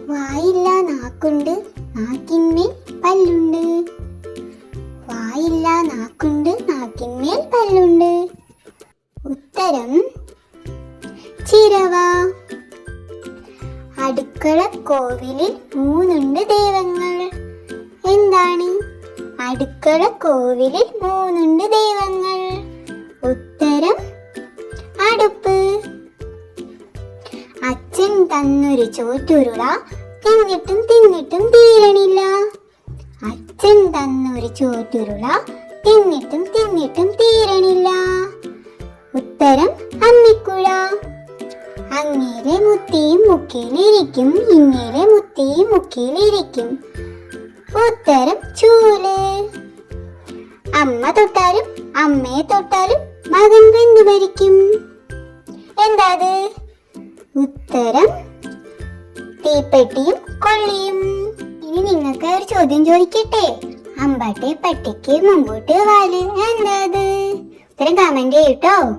വായില്ല നാക്കുണ്ട്, നാക്കിന്മേൽ പല്ലുണ്ട്. വായില്ല നാക്കുണ്ട്, നാക്കിന്മേൽ പല്ലുണ്ട്. ഉത്തരം ചിരവ. അടുക്കള കോവിലിൽ മൂന്നുണ്ട് ദൈവങ്ങൾ. എന്താണ്? അടുക്കള കോവിലിൽ മൂന്നുണ്ട് ദൈവങ്ങൾ. ഉത്തരം അടുപ്പ്. അച്ഛൻ തന്നൊരു ചോറ്റുരുള, തിന്നിട്ടും തിന്നിട്ടും തീരണില്ല. അച്ഛൻ തന്നൊരു ചോറ്റുരുള, തിന്നിട്ടും തിന്നിട്ടും തീരണില്ല. ഉത്തരം അമ്മിക്കുഴ. അങ്ങേരെ മുത്തിയും മുക്കിയിലിരിക്കും, ഇങ്ങേരെ മുത്തിയും മുക്കിയിലിരിക്കും. ഉത്തരം ചൂല്. അമ്മ തൊട്ടാലും അമ്മയെ തൊട്ടാലും മകൻ വെന്തു മരിക്കും. എന്താ അത്? ഉത്തരം തീപ്പെട്ടിയും കൊള്ളിയും. ഇനി നിങ്ങൾക്ക് ഒരു ചോദ്യം ചോദിക്കട്ടെ. അമ്പാട്ടെ പട്ടിക്ക് മുമ്പോട്ട് വാല്. എന്താ അത്? ഉത്തരം കമന്റ് ചെയ്യട്ടോ.